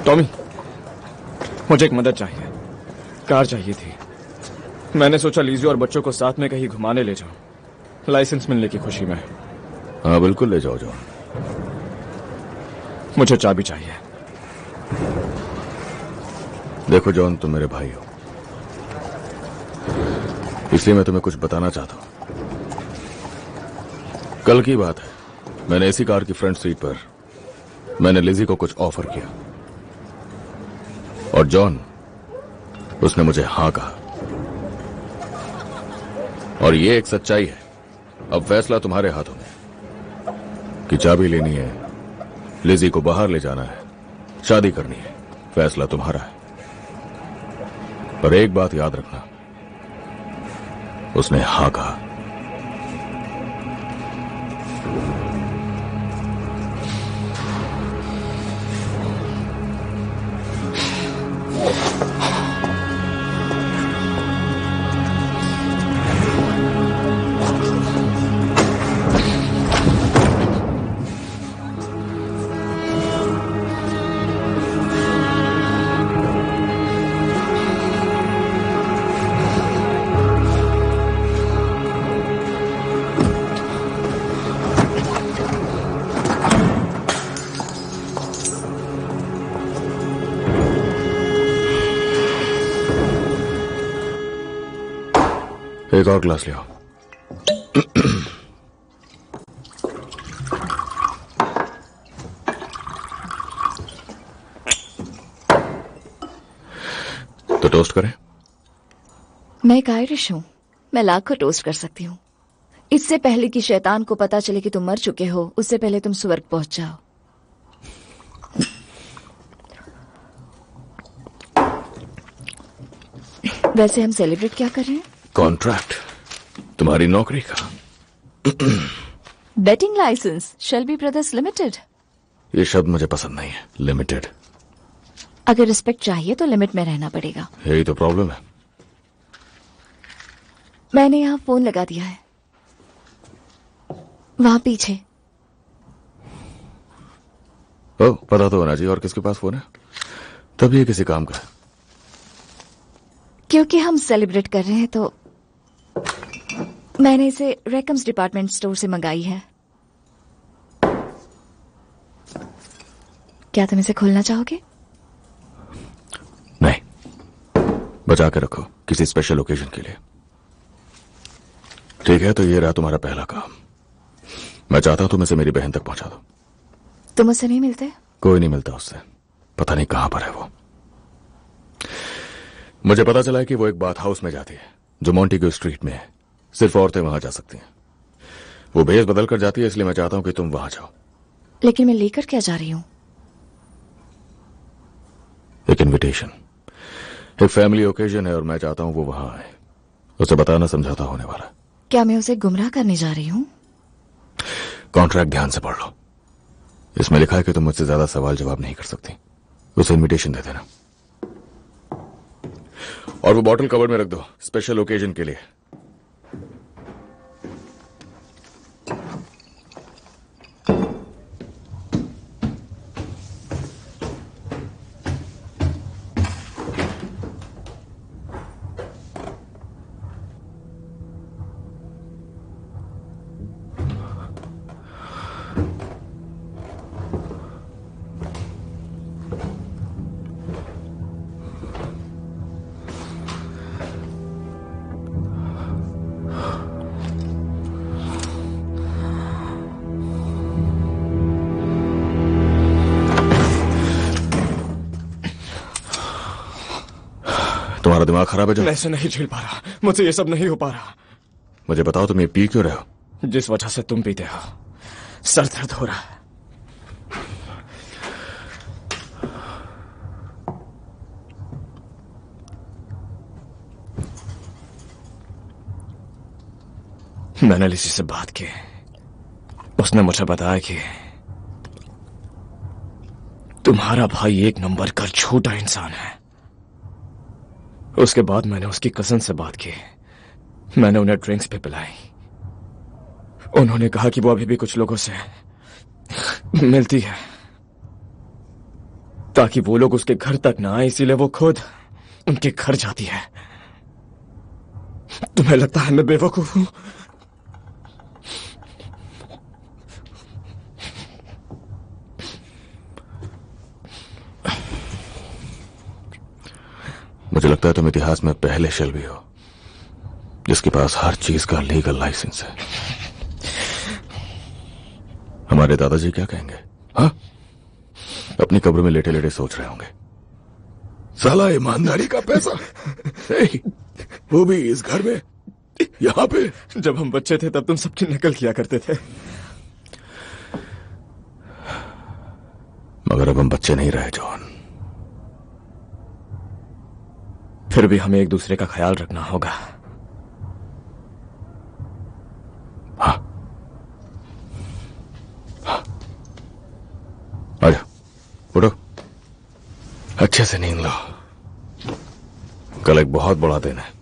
टॉमी, मुझे एक मदद चाहिए। कार चाहिए थी। मैंने सोचा लीजियो और बच्चों को साथ में कहीं घुमाने ले जाऊं, लाइसेंस मिलने की खुशी में। हाँ बिल्कुल ले जाओ जॉन। मुझे चाबी चाहिए। देखो जॉन, तुम मेरे भाई हो, इसलिए मैं तुम्हें कुछ बताना चाहता हूं। कल की बात है, मैंने इसी कार की फ्रंट सीट पर मैंने लिजी को कुछ ऑफर किया और जॉन, उसने मुझे हां कहा। और ये एक सच्चाई है। अब फैसला तुम्हारे हाथों में कि चाबी लेनी है, लिजी को बाहर ले जाना है, शादी करनी है। फैसला तुम्हारा है। पर एक बात याद रखना, उसने हां कहा। एक और ग्लास ले आओ। तो टोस्ट करें? मैं एक आयरिश हूं, मैं लाखों टोस्ट कर सकती हूँ। इससे पहले कि शैतान को पता चले कि तुम मर चुके हो, उससे पहले तुम स्वर्ग पहुंच जाओ। वैसे हम सेलिब्रेट क्या कर रहे हैं? कॉन्ट्रैक्ट, तुम्हारी नौकरी का। Betting licence, Shelby Brothers Limited. ये शब्द मुझे पसंद नहीं है, लिमिटेड। अगर रिस्पेक्ट चाहिए तो लिमिट में रहना पड़ेगा। यही तो प्रॉब्लम है। मैंने यहाँ फोन लगा दिया है, वहां पीछे। ओ, पता तो होना चाहिए। और किसके पास फोन है? तब ये किसी काम का है। क्योंकि हम सेलिब्रेट कर रहे हैं तो मैंने इसे रेकम्स डिपार्टमेंट स्टोर से मंगाई है। क्या तुम इसे खोलना चाहोगे? नहीं, बचा के रखो किसी स्पेशल ओकेजन के लिए। ठीक है, तो ये रहा तुम्हारा पहला काम। मैं चाहता हूं तुम इसे मेरी बहन तक पहुंचा दो। तुम उससे नहीं मिलते? कोई नहीं मिलता उससे, पता नहीं कहां पर है वो। मुझे पता चला है कि वो एक बाथ हाउस में जाती है जो मोंटेग्यू स्ट्रीट में है। सिर्फ औरतें वहां जा सकती हैं। वो भेस बदल कर जाती है, इसलिए मैं चाहता हूं कि तुम वहां जाओ। लेकिन मैं लेकर क्या जा रही हूं? एक इनविटेशन, एक फैमिली ओकेजन है और मैं चाहता हूं वो वहां आए। उसे बताना समझौता होने वाला है। क्या मैं उसे गुमराह करने जा रही हूं? कॉन्ट्रैक्ट ध्यान से पढ़ लो। इसमें लिखा है कि तुम मुझसे ज्यादा सवाल जवाब नहीं कर सकती। उसे इनविटेशन दे देना और वो बॉटल कवर में रख दो, स्पेशल ओकेजन के लिए। तुम्हारा दिमाग खराब है जो? मैं इसे नहीं झेल पा रहा, मुझसे ये सब नहीं हो पा रहा। मुझे बताओ तुम ये पी क्यों रहे हो? जिस वजह से तुम पीते हो, सर दर्द हो रहा है। मैंने लिसी से बात की, उसने मुझे बताया कि तुम्हारा भाई एक नंबर का झूठा इंसान है। उसके बाद मैंने उसकी कजन से बात की, मैंने उन्हें ड्रिंक्स भी पिलाई। उन्होंने कहा कि वो अभी भी कुछ लोगों से मिलती है ताकि वो लोग उसके घर तक ना आए, इसीलिए वो खुद उनके घर जाती है। तुम्हें लगता है मैं बेवकूफ हूं? मुझे लगता है तुम इतिहास में पहले शेल्बी हो जिसके पास हर चीज का लीगल लाइसेंस है। हमारे दादाजी क्या कहेंगे? हाँ, अपनी कब्र में लेटे लेटे सोच रहे होंगे, साला ईमानदारी का पैसा वो भी इस घर में, यहाँ पे। जब हम बच्चे थे तब तुम सबकी नकल किया करते थे। मगर अब हम बच्चे नहीं रहे जॉन। फिर भी हमें एक दूसरे का ख्याल रखना होगा। हाँ, हाँ। आजा, उठो, अच्छे से नींद लो। कल एक बहुत बड़ा दिन है।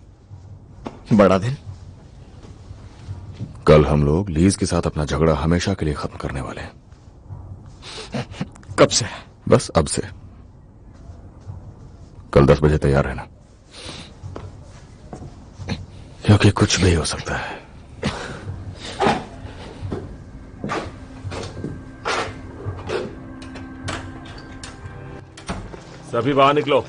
बड़ा दिन? कल हम लोग लीज के साथ अपना झगड़ा हमेशा के लिए खत्म करने वाले हैं। कब से? बस अब से। कल 10 बजे तैयार रहना, क्योंकि कुछ भी हो सकता है। सभी बाहर निकलो।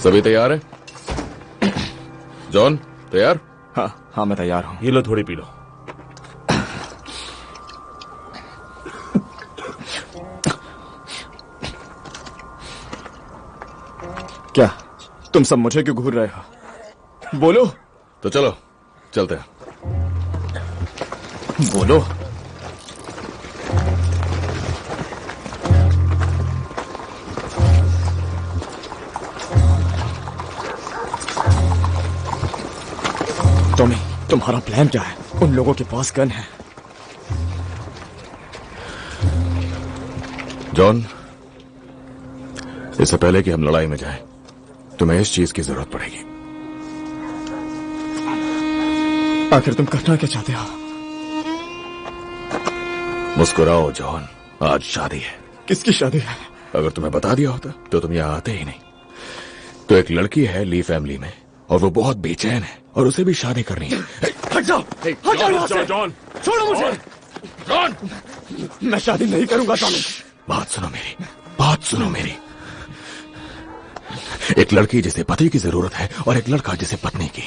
सभी तैयार है? जॉन तैयार? हाँ मैं तैयार हूं। ये लो, थोड़ी पी लो। क्या तुम सब मुझे क्यों घूर रहे हो? बोलो। तो चलो चलते हैं। बोलो। टॉमी, तुम्हारा प्लान क्या है? उन लोगों के पास गन है। जॉन, इससे पहले कि हम लड़ाई में जाएं, तुम्हें इस चीज की जरूरत पड़ेगी। आखिर तुम करना क्या चाहते हो? मुस्कुराओ जॉन, आज शादी है। किसकी शादी है? अगर तुम्हें बता दिया होता तो तुम यहां आते ही नहीं। तो एक लड़की है ली फैमिली में और वो बहुत बेचैन है और उसे भी शादी करनी है। हट जाओ, हट जाओ यहाँ से। जॉन, छोड़ो मुझे। जॉन, मैं शादी नहीं करूंगा टॉमी। बात सुनो मेरी, बात सुनो मेरी। एक लड़की जिसे पति की जरूरत है और एक लड़का जिसे पत्नी की।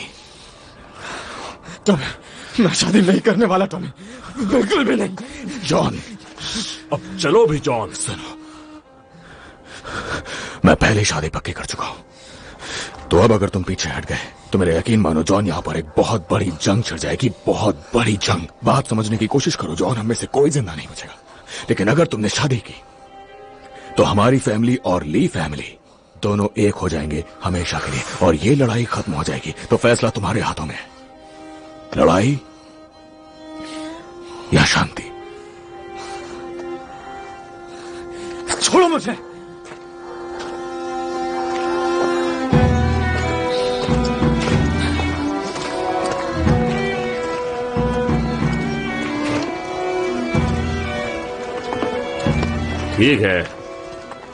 टॉमी, मैं शादी नहीं करने वाला टॉमी, बिल्कुल भी नहीं। जॉन, अब चलो भी जॉन। सुनो, मैं पहले शादी पक्की कर चुका हूं, तो अब अगर तुम पीछे हट गए तो मेरा यकीन मानो जॉन, यहां पर एक बहुत बड़ी जंग छिड़ जाएगी, बहुत बड़ी जंग। बात समझने की कोशिश करो जॉन, हम में से कोई जिंदा नहीं बचेगा। लेकिन अगर तुमने शादी की तो हमारी फैमिली और ली फैमिली दोनों एक हो जाएंगे हमेशा के लिए, और ये लड़ाई खत्म हो जाएगी। तो फैसला तुम्हारे हाथों में है, लड़ाई या शांति। छोड़ो मुझे। ठीक है,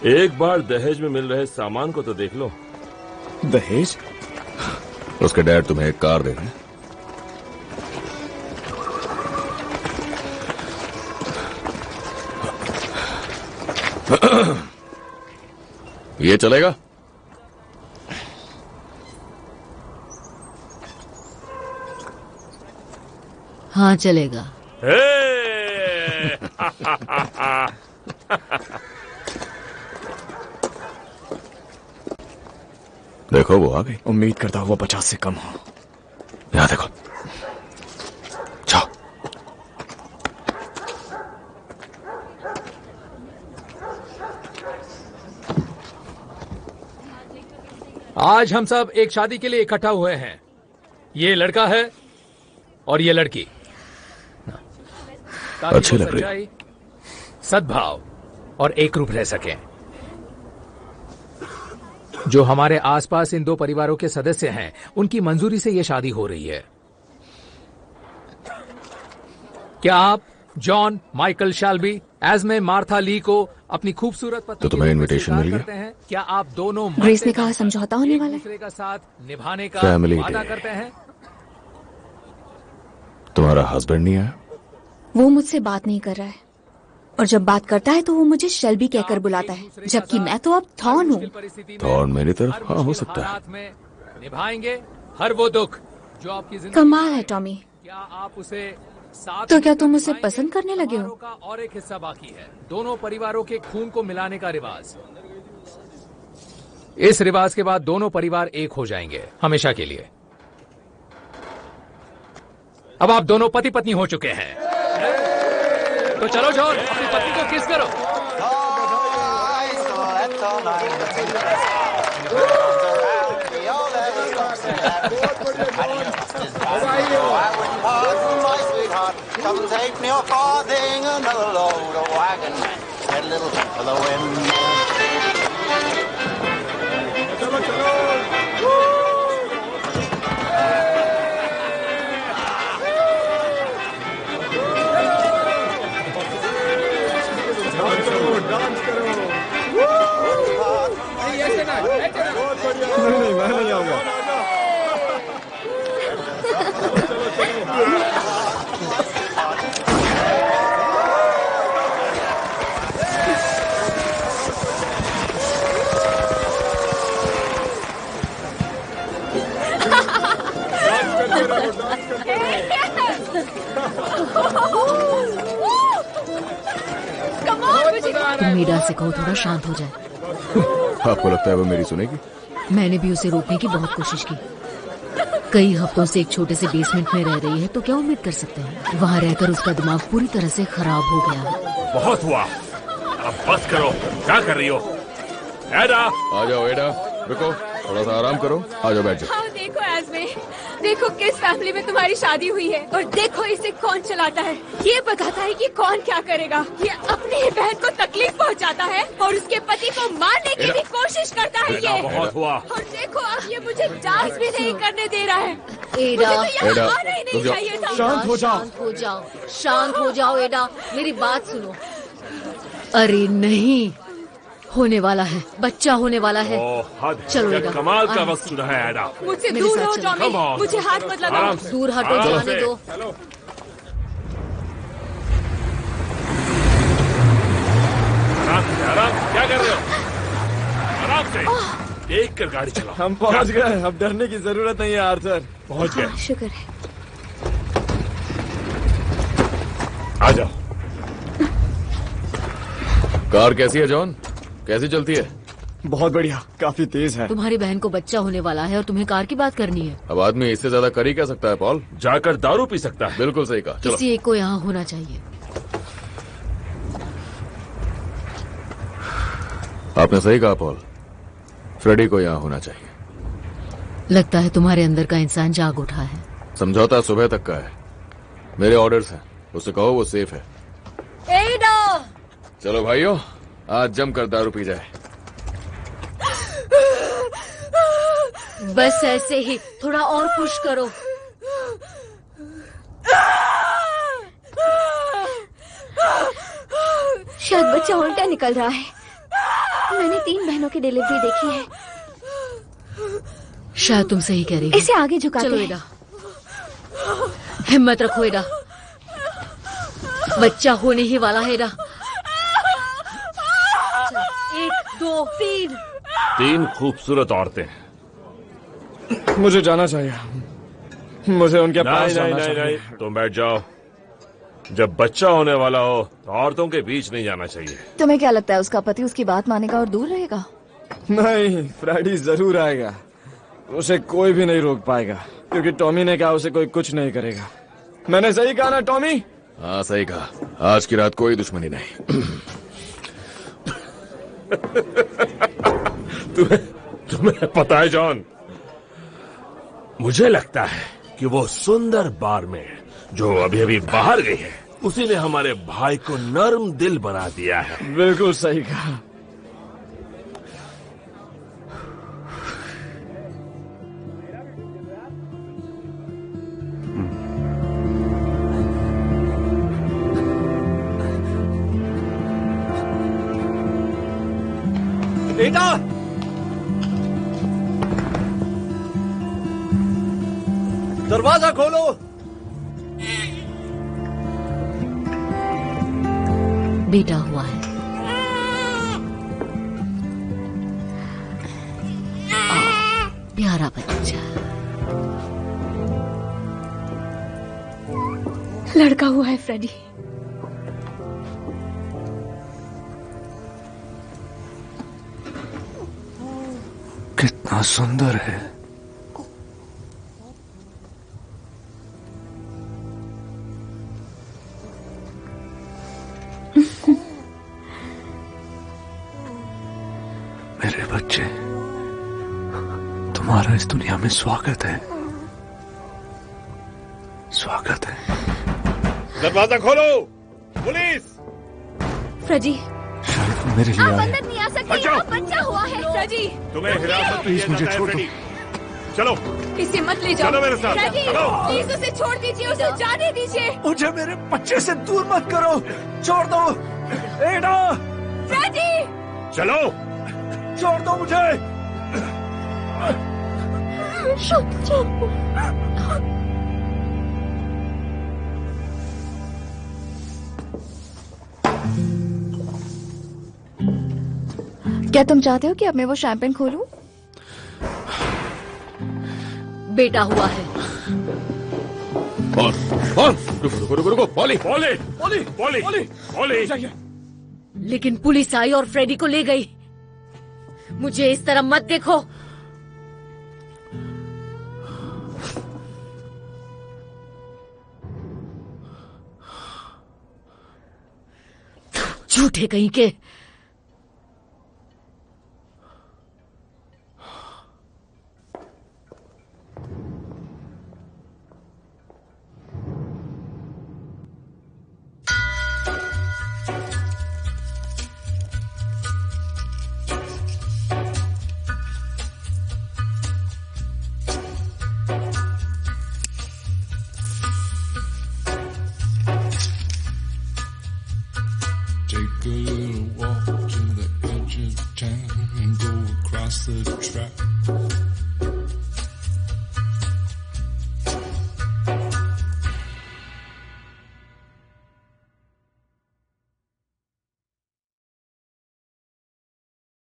एक बार दहेज में मिल रहे सामान को तो देख लो। दहेज? उसके डैड तुम्हें एक कार दे दें। ये चलेगा? हाँ चलेगा। देखो वो आ गई। उम्मीद करता हूँ वो 50 से कम हो। यहां देखो, जाओ। आज हम सब एक शादी के लिए इकट्ठा हुए हैं। ये लड़का है और ये लड़की। अच्छी लग रही है। सद्भाव और एक रूप रह सकें। जो हमारे आसपास इन दो परिवारों के सदस्य हैं, उनकी मंजूरी से यह शादी हो रही है। क्या आप जॉन माइकल शेल्बी एज़मे मार्था ली को अपनी खूबसूरत पत्नी तो तुम्हें इनविटेशन मिल करते गया? हैं? क्या आप दोनों ग्रेस ने कहा समझौता होने वाला है। दूसरे का साथ निभाने का Family वादा day। करते हैं? तुम्हारा हस्बैंड नहीं आया? वो मुझसे बात नहीं कर रहा है, और जब बात करता है तो वो मुझे शेल्बी कहकर बुलाता है, जबकि मैं तो अब थॉर्न हूँ। थॉर्न मेरी तरफ? हाँ, हो सकता है। हालात में निभाएंगे हर वो दुख जो आपकी जिंदगी कमाल है टॉमी। क्या आप उसे साथ तो क्या तुम उसे पसंद करने लगे हो? का और एक हिस्सा बाकी है, दोनों परिवारों के खून को मिलाने का रिवाज। इस रिवाज के बाद दोनों परिवार एक हो जाएंगे हमेशा के लिए। अब आप दोनों पति पत्नी हो चुके हैं, तो चलो जॉन अपनी पत्नी को किस करो। Come take me a farthing, another load of wagon, get a little for the wind. Chalo, chalo. नहीं, मैं नहीं आऊंगा। तुम मीडा से कहो थोड़ा शांत हो जाए। आपको लगता है वो मेरी सुनेगी? मैंने भी उसे रोकने की बहुत कोशिश की। कई हफ्तों से एक छोटे से बेसमेंट में रह रही है, तो क्या उम्मीद कर सकते हैं? वहाँ रहकर उसका दिमाग पूरी तरह से खराब हो गया है। बहुत हुआ, अब बस करो। क्या कर रही हो? एडा, आ जाओ एडा, रुको, थोड़ा सा आराम करो, आ जाओ बैठ जाओ। हाँ देखो एस्मे, देखो किस फैमिली में तुम्हारी शादी हुई है, और देखो इसे कौन चलाता है। ये बताता है कि कौन क्या करेगा। ये अपनी ही बहन को तकलीफ पहुंचाता है और उसके पति को मारने की भी कोशिश करता है ये। बहुत हुआ। और देखो अब ये मुझे डांस भी नहीं करने दे रहा है। एडा, मुझे तो यहाँ एडा, आना ही नहीं रुक जाओ। चाहिए था। शांत हो जाओ, शांत हो जाओ एडा, मेरी बात सुनो। अरे नहीं, होने वाला है, बच्चा होने वाला है। चलो एडा, कमाल का वक्त सुना है एडा। मुझसे मेरे दूर साथ हो चलो। Tommy, Come on। मुझे हाथ मत लगाओ। आराम से। दूर हटो, आराम जाने से। दो। आराम, क्या कर रहे हो? आराम से, देख कर गाड़ी चलाओ। हम पहुंच गए, अब डरने की जरूरत नहीं है आर्थर। पहुंच गए। शुक्र है। आ जाओ। कार कैसी है जॉन? कैसी चलती है? बहुत बढ़िया, काफी तेज है। तुम्हारी बहन को बच्चा होने वाला है और तुम्हें कार की बात करनी है। अब आदमी इससे ज्यादा कर ही क्या सकता है पॉल? जाकर दारू पी सकता है। बिल्कुल सही कहा, चलो। किसी एक को यहाँ होना चाहिए। आपने सही कहा पॉल, फ्रेडी को यहाँ होना चाहिए। लगता है तुम्हारे अंदर का इंसान जाग उठा है। समझौता सुबह तक का है, मेरे ऑर्डर्स हैं, उससे कहो वो सेफ है। एडा! चलो भाइयों, आज जमकर दारू पी जाए। बस ऐसे ही, थोड़ा और पुश करो। शायद बच्चा उल्टा निकल रहा है। मैंने 3 बहनों की डिलीवरी देखी है। शायद तुम सही कह रही हो। इसे आगे झुकाते चलो हैं। एडा, हिम्मत रखो एडा, बच्चा होने ही वाला है एडा। 1 2 3। 3 खूबसूरत औरतें। मुझे जाना चाहिए, मुझे उनके पास नहीं, जाना नहीं, चाहिए। नहीं, तुम बैठ जाओ। जब बच्चा होने वाला हो तो औरतों के बीच नहीं जाना चाहिए। तुम्हें क्या लगता है उसका पति उसकी बात मानेगा और दूर रहेगा? नहीं, फ्रेडी जरूर आएगा। उसे कोई भी नहीं रोक पाएगा, क्योंकि टॉमी ने कहा उसे कोई कुछ नहीं करेगा। मैंने सही कहा ना टॉमी? हाँ सही कहा, आज की रात कोई दुश्मनी नहीं। तुम्हें पता है जॉन, मुझे लगता है कि वो सुंदर बारमेड जो अभी अभी बाहर गई है, उसी ने हमारे भाई को नर्म दिल बना दिया है। बिल्कुल सही कहा। बेटा, दरवाजा खोलो। बेटा हुआ है। प्यारा बच्चा। लड़का हुआ है फ्रेडी। कितना सुंदर है। मेरे बच्चे, तुम्हारा इस दुनिया में स्वागत है। स्वागत है। दरवाजा खोलो, पुलिस। फ्रेडी, मेरे लिए आप आए। अंदर नहीं आ सकते, आप बच्चा हुआ है फ्रेडी। तुम्हें हिरासत में लिया मुझे जाता है, छोड़ दो। फ्रेडी। चलो, इसे मत ले जाओ। चलो मेरे साथ। फ्रेडी, चलो। प्लीज उसे छोड़ दीजिए, उसे जाने दीजिए। मुझे मेरे बच्चे से दूर मत करो, छोड़ दो। एडा, फ्रेडी, चलो, छोड़ दो मुझे। क्या तुम चाहते हो कि अब मैं वो शैंपेन खोलूं? बेटा हुआ है। रुको, poly, poly, poly, poly, poly. लेकिन पुलिस आई और फ्रेडी को ले गई। मुझे इस तरह मत देखो। झूठे कहीं के।